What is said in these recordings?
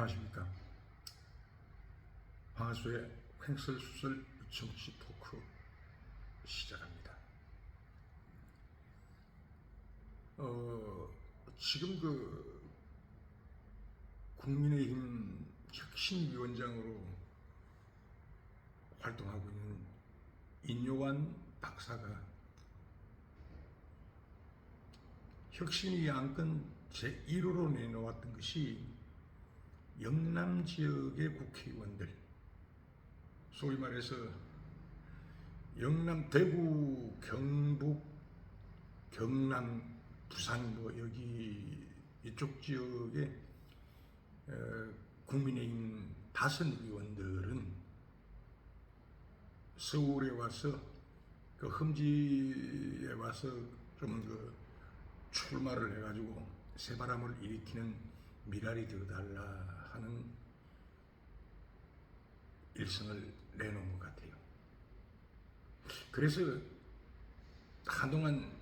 안녕하십니까. 황하수의 횡설수설 정치 토크 시작합니다. 지금 국민의힘 혁신위원장으로 활동하고 있는 인요한 박사가 혁신위 안건 제1호로 내놓았던 것이 영남 지역의 국회의원들, 소위 말해서 영남, 대구, 경북, 경남, 부산 여기 이쪽 지역의 국민의힘 5의원들은 서울에 와서 험지에 와서 좀 출마를 해가지고 새바람을 일으키는 미랄이 되어달라 하는 일성을 내놓은 것 같아요. 그래서 한동안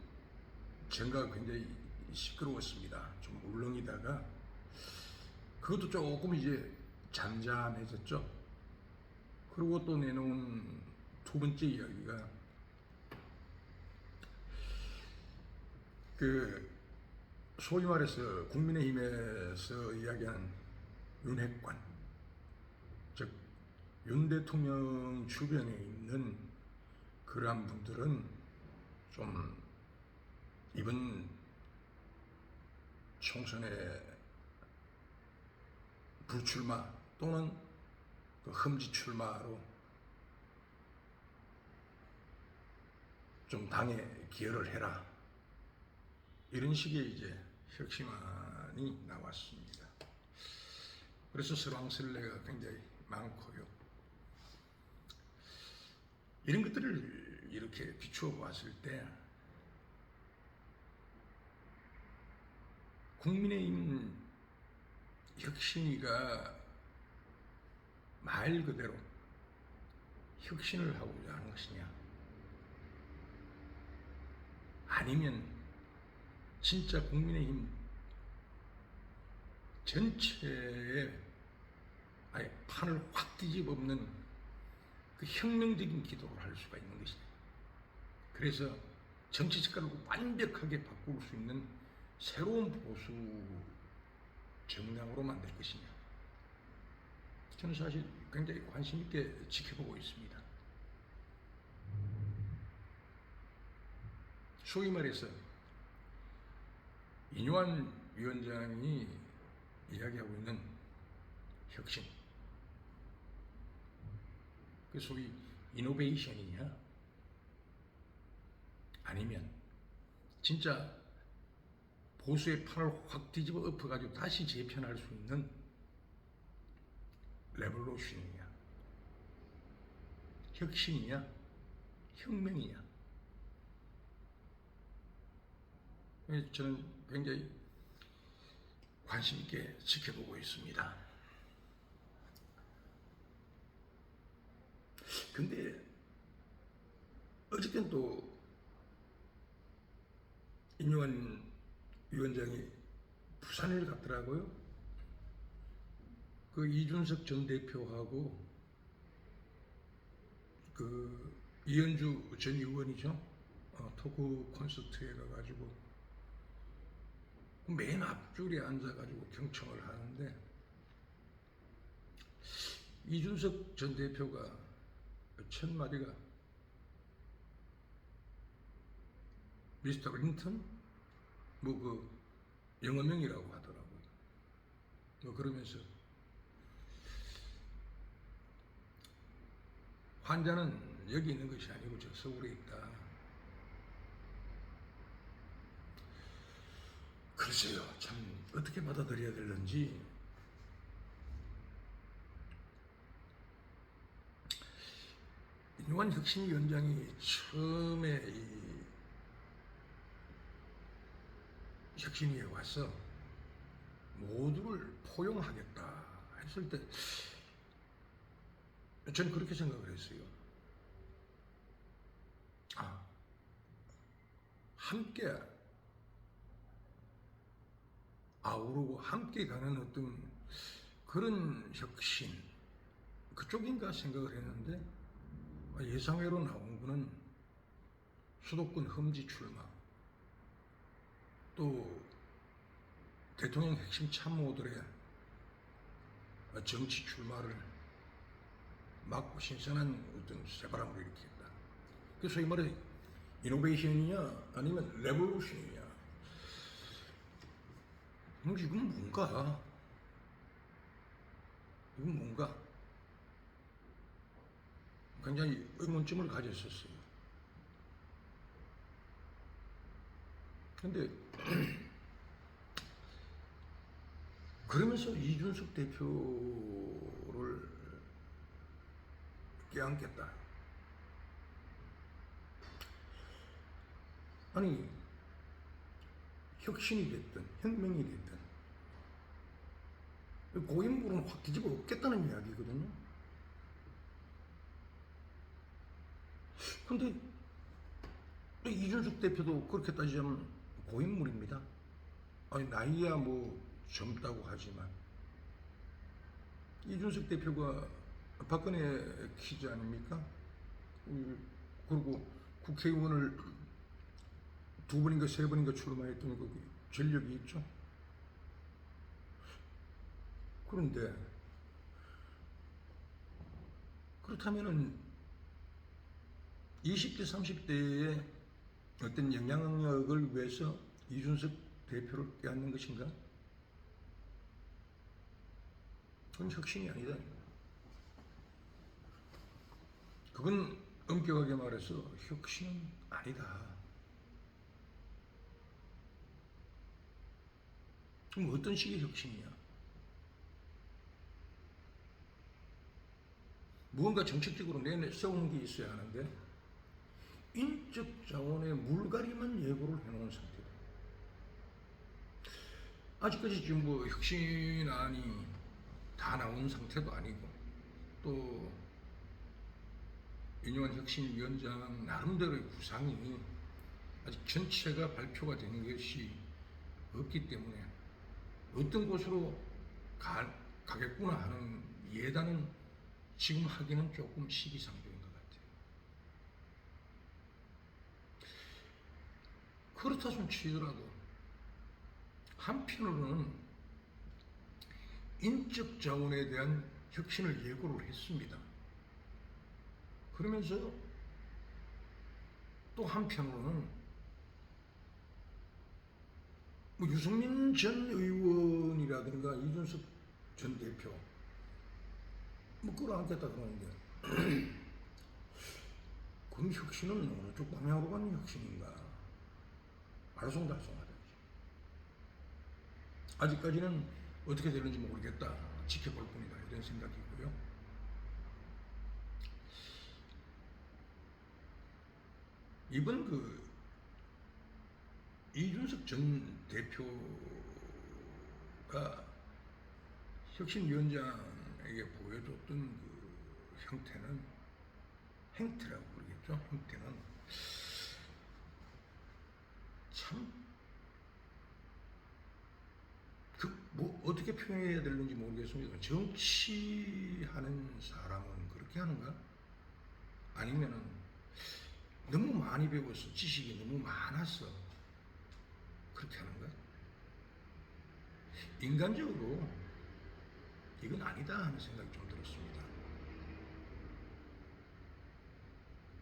정가가 굉장히 시끄러웠습니다. 좀 울렁이다가 그것도 조금 이제 잠잠해졌죠. 그리고 또 내놓은 두 번째 이야기가 소위 말해서 국민의힘에서 이야기하는 윤핵관, 즉 윤 대통령 주변에 있는 그러한 분들은 좀 이번 총선에 불출마 또는 험지 출마로 좀 당에 기여를 해라, 이런 식의 이제 혁신안이 나왔습니다. 그래서 설왕설래가 굉장히 많고요. 이런 것들을 이렇게 비추어 보았을 때 국민의힘 혁신위가 말 그대로 혁신을 하고자 하는 것이냐, 아니면 진짜 국민의힘 전체에 아예 판을 확 뒤집어엎는 혁명적인 기도를 할 수가 있는 것이냐, 그래서 정치 색깔을 완벽하게 바꿀 수 있는 새로운 보수 정당으로 만들 것이냐, 저는 사실 굉장히 관심 있게 지켜보고 있습니다. 소위 말해서 인요한 위원장이 이야기하고 있는 혁신, 그 소위 이노베이션이냐, 아니면 진짜 보수의 판을 확 뒤집어 엎어가지고 다시 재편할 수 있는 레볼루션이냐, 혁신이냐, 혁명이냐, 저는 굉장히 관심 있게 지켜보고 있습니다. 근데 어저께는 또 인요한 위원장이 부산을 갔더라고요. 이준석 전 대표하고 이현주 전 의원이죠. 토크 콘서트에 가가지고 맨 앞줄에 앉아가지고 경청을 하는데, 이준석 전 대표가 첫 마디가 미스터 링턴? 영어명이라고 하더라고요. 그러면서 환자는 여기 있는 것이 아니고 저 서울에 있다. 글쎄요, 참 어떻게 받아들여야 되는지. 인요한 혁신위원장이 처음에 이 혁신위에 와서 모두를 포용하겠다 했을 때 저는 그렇게 생각을 했어요. 함께 아우르고 함께 가는 어떤 그런 혁신 그쪽인가 생각을 했는데 예상외로 나온 거는 수도권 험지 출마, 또 대통령 핵심 참모들의 정치 출마를 막고 신선한 어떤 새바람을 일으켰다. 그래서 소위 말해 이노베이션이냐 아니면 레볼루션이냐, 이건 뭔가, 이건 뭔가 굉장히 의문점을 가졌었어요. 근데 그러면서 이준석 대표를 껴안겠다. 아니, 혁신이 됐든 혁명이 됐든 고인물은 확 뒤집어 엎겠다는 이야기거든요. 근데 이준석 대표도 그렇게 따지자면 고인물입니다. 아니, 나이야 뭐 젊다고 하지만 이준석 대표가 박근혜 키즈 아닙니까? 그리고 국회의원을 두 번인가 세 번인가 출마했던 그 전력이 있죠. 그런데 그렇다면은 20대 30대의 어떤 영향력을 위해서 이준석 대표를 껴안는 것인가? 그건 혁신이 아니다. 그건 엄격하게 말해서 혁신은 아니다. 그럼 어떤 식의 혁신이냐? 무언가 정책적으로 내세우는 게 있어야 하는데 인적 자원의 물갈이만 예고를 해놓은 상태다. 아직까지 지금 뭐 혁신안이 다 나온 상태도 아니고, 또 윤영환 혁신위원장 나름대로의 구상이 아직 전체가 발표가 되는 것이 없기 때문에 어떤 곳으로 가겠구나 하는 예단은 지금 하기는 조금 시기상조인 것 같아요. 그렇다 손 치더라도 한편으로는 인적 자원에 대한 혁신을 예고를 했습니다. 그러면서 또 한편으로는 뭐 유승민 전 의원이라든가 이준석 전 대표 뭐 끌어안겠다 그러는데 그럼 혁신은 어느 쪽 방향으로 가는 혁신인가? 알쏭달쏭하다. 아직까지는 어떻게 되는지 모르겠다. 지켜볼 뿐이다. 이런 생각이고요. 이번 그 이준석 전 대표가 혁신위원장에게 보여줬던 그 형태는, 행태라고 그러겠죠. 형태는 참 뭐 어떻게 표현해야 되는지 모르겠습니다. 정치하는 사람은 그렇게 하는가? 아니면은 너무 많이 배워서 지식이 너무 많아서 그렇게 하는가? 인간적으로 이건 아니다 하는 생각이 좀 들었습니다.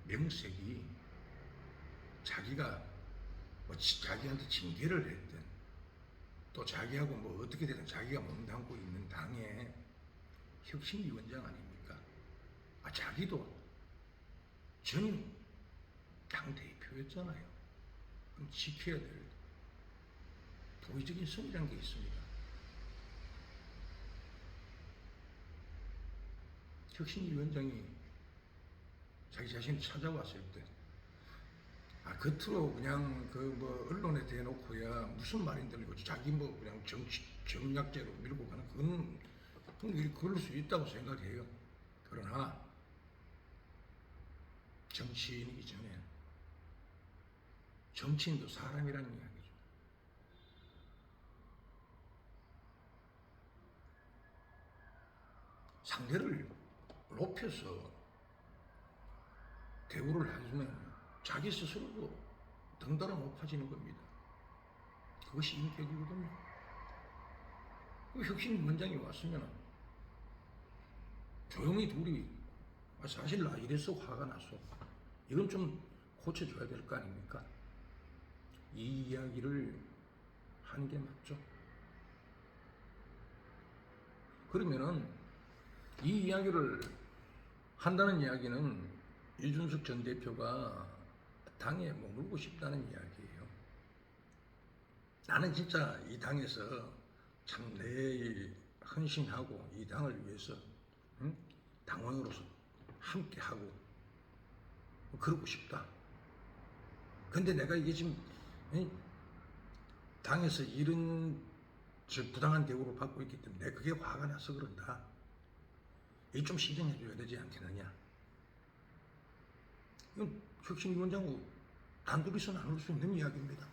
명색이 자기가 뭐 자기한테 징계를 했든 또 자기하고 뭐 어떻게 되든 자기가 몸담고 있는 당의 혁신위원장 아닙니까? 자기도 전임 당대표였잖아요. 그럼 지켜야 될 도의적인 선이라는 게 있습니다. 혁신위원장이 자기 자신이 찾아왔을 때 겉으로 그냥 그 뭐 언론에 대놓고야 무슨 말인들 이고 자기 뭐 그냥 정략제로 밀고 가는 그건 그럴 수 있다고 생각해요. 그러나 정치인이기 전에 정치인도 사람이라는 이야기죠. 상대를 높여서 대우를 해주면 자기 스스로도 덩달아 높아지는 겁니다. 그것이 인격이거든요. 그 혁신위원장이 왔으면 조용히 둘이 사실 나 이래서 화가 났어. 이건 좀 고쳐줘야 될 거 아닙니까? 이 이야기를 하는 게 맞죠. 그러면은 이 이야기를 한다는 이야기는 이준석 전 대표가 당에 머물고 싶다는 이야기예요. 나는 진짜 이 당에서 참 내 헌신하고 이 당을 위해서 당원으로서 함께하고 그러고 싶다. 근데 내가 이게 지금 당에서 이런 부당한 대우를 받고 있기 때문에 그게 화가 나서 그런다. 이게 좀 시정해줘야 되지 않겠느냐. 이건 혁신위원장하고 단둘이서 나눌 수 있는 이야기입니다.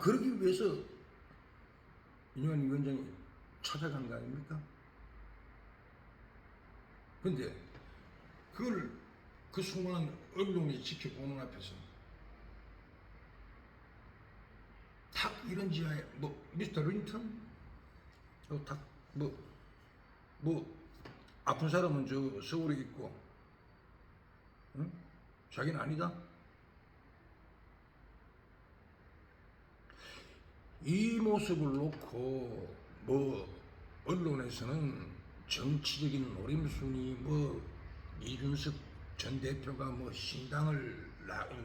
그러기 위해서 이완 위원장이 찾아간 거 아닙니까? 근데 그걸 그 수많은 언론이 지켜보는 앞에서 탁 이런 지하에 미스터 린턴 아픈 사람은 저 서울에 있고 응? 자기는 아니다. 이 모습을 놓고 언론에서는 정치적인 노림순이 이준석 전 대표가 신당을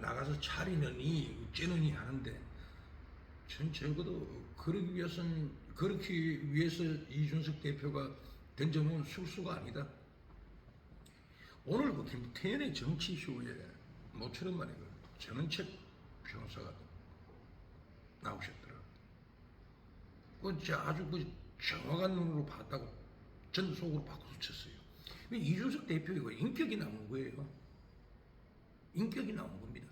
나가서 차리느니 어쩌느니 하는데 전 적어도 그렇게 위해서 이준석 대표가 던져놓은 술수가 아니다. 오늘 그 김태현의 정치쇼에 모처럼 말이야 전원책 변호사가 나오셨더라. 아주 정확한 눈으로 봤다고 전속으로 바꿔서 쳤어요. 이준석 대표가 인격이 나온 거예요. 인격이 나온 겁니다.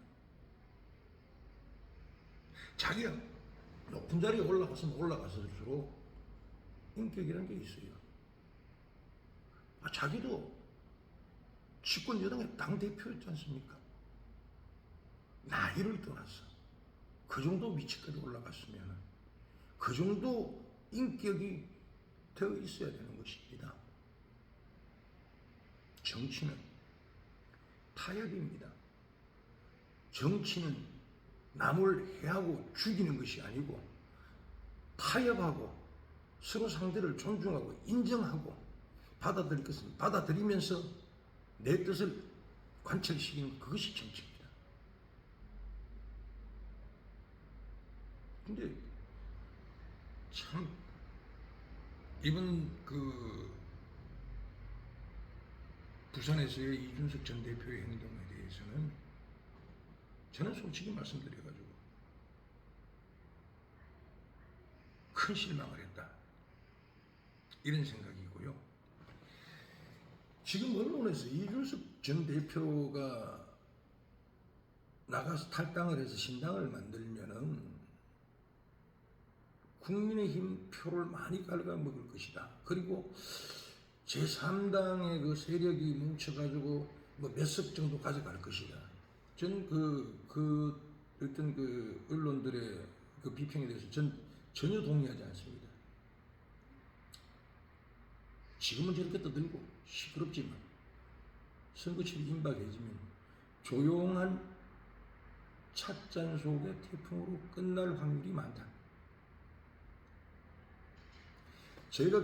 자기가 높은 자리에 올라가서일수록 인격이라는 게 있어요. 자기도 집권 여당의 당대표였지 않습니까? 나이를 떠나서 그 정도 위치까지 올라갔으면 그 정도 인격이 되어 있어야 되는 것입니다. 정치는 타협입니다. 정치는 남을 해하고 죽이는 것이 아니고 타협하고 서로 상대를 존중하고 인정하고 받아들일 것은 받아들이면서 내 뜻을 관철시키는 그것이 정치입니다. 근데 참 이번 부산에서의 이준석 전 대표의 행동에 대해서는 저는 솔직히 말씀드려가지고 큰 실망을 했다. 이런 생각이고요. 지금 언론에서 이준석 전 대표가 나가서 탈당을 해서 신당을 만들면은 국민의힘 표를 많이 갉아먹을 것이다. 그리고 제3당의 그 세력이 뭉쳐가지고 몇 석 정도 가져갈 것이다. 저는 어떤 언론들의 그 비평에 대해서 전혀 동의하지 않습니다. 지금은 저렇게 떠들고 시끄럽지만 선거철이 임박해지면 조용한 찻잔 속의 태풍으로 끝날 확률이 많다. 저희가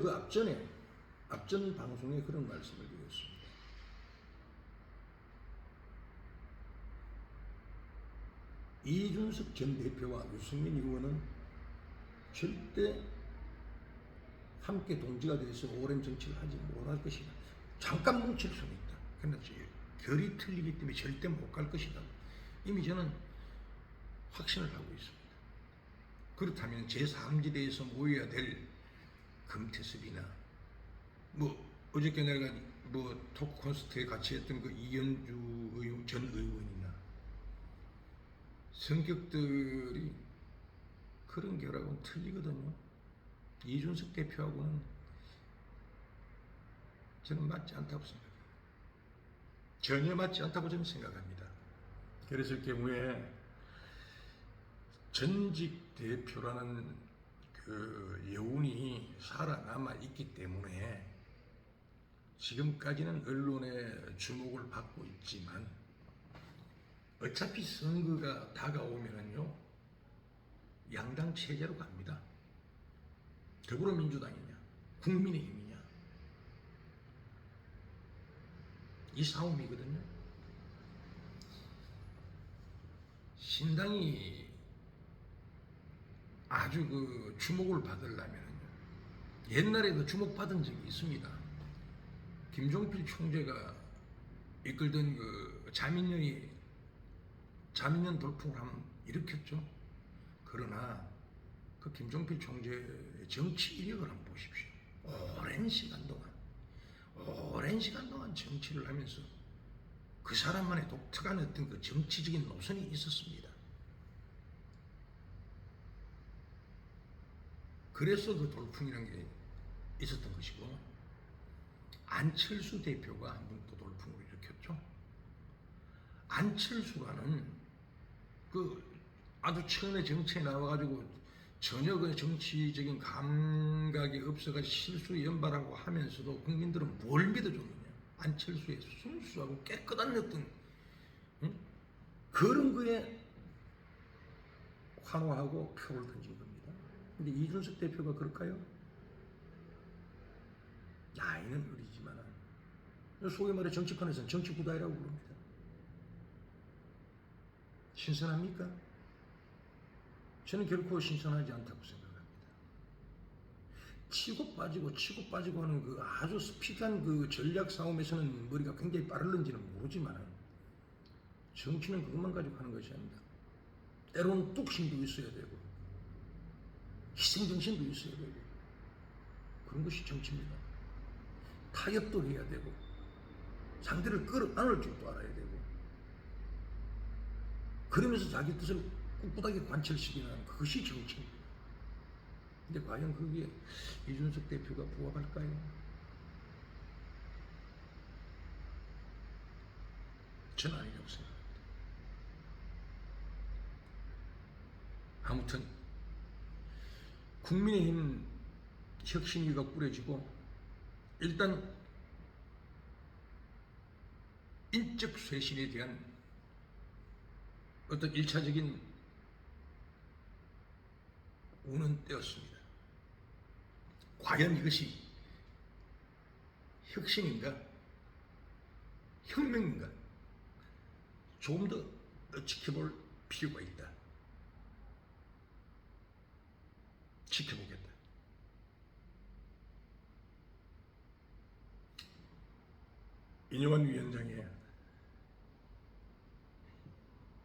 앞전 방송에 그런 말씀을 드렸습니다. 이준석 전 대표와 유승민 의원은 절대 함께 동지가 돼서 오랜 정치를 하지 못할 것이다. 잠깐 뭉칠 수는 있다. 그러나 결이 틀리기 때문에 절대 못 갈 것이다. 이미 저는 확신을 하고 있습니다. 그렇다면 제3지대에서 모여야 될 금태섭이나 어저께 내가 토크 콘서트에 같이 했던 이현주 전 의원이나 성격들이 그런 결하고는 틀리거든요. 이준석 대표하고는 저는 맞지 않다고 생각해요. 전혀 맞지 않다고 저는 생각합니다. 그랬을 경우에 전직 대표라는 그 여운이 살아남아 있기 때문에 지금까지는 언론의 주목을 받고 있지만 어차피 선거가 다가오면은요 양당 체제로 갑니다. 더불어민주당이냐 국민의힘이냐 이 싸움이거든요. 신당이 아주 그 주목을 받으려면은요 옛날에도 주목받은 적이 있습니다. 김종필 총재가 이끌던 그 자민련 돌풍을 한번 일으켰죠. 그러나 그 김종필 총재의 정치 이력을 한번 보십시오. 오랜 시간 동안 정치를 하면서 그 사람만의 독특한 어떤 그 정치적인 노선이 있었습니다. 그래서 그 돌풍이라는 게 있었던 것이고, 안철수 대표가 한 번 또 돌풍을 일으켰죠. 안철수라는 그 아주 처음에 정치에 나와가지고 전혀 그 정치적인 감각이 없어가지고 실수 연발하고 하면서도 국민들은 뭘 믿어줬느냐? 안철수의 순수하고 깨끗한 어떤 그런 거에 환호하고 표를 던진 겁니다. 근데 이준석 대표가 그럴까요? 나이는 어리지만 소위 말해 정치판에서는 정치 구다이라고 부릅니다. 신선합니까? 저는 결코 신선하지 않다고 생각합니다. 치고 빠지고 하는 그 아주 스피드한 그 전략 싸움에서는 머리가 굉장히 빠를는지는 모르지만 정치는 그것만 가지고 하는 것이 아닙니다. 때로는 뚝심도 있어야 되고 희생정신도 있어야 되고 그런 것이 정치입니다. 타협도 해야 되고 상대를 끌어안을 줄도 알아야 되고 그러면서 자기 뜻을 꿋꿋하게 관철시키는 그것이 정치입니다. 근데 과연 거기에 이준석 대표가 부합할까요? 저는 아니라고 생각합니다. 아무튼 국민의힘 혁신위가 꾸려지고 일단 인적 쇄신에 대한 어떤 1차적인 운은 떼었습니다. 과연 이것이 혁신인가? 혁명인가? 조금 더 지켜볼 필요가 있다. 지켜보겠다. 이념한 위원장의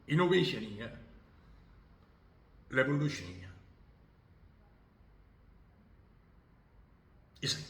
이노베이션이냐 레볼루션이냐 이상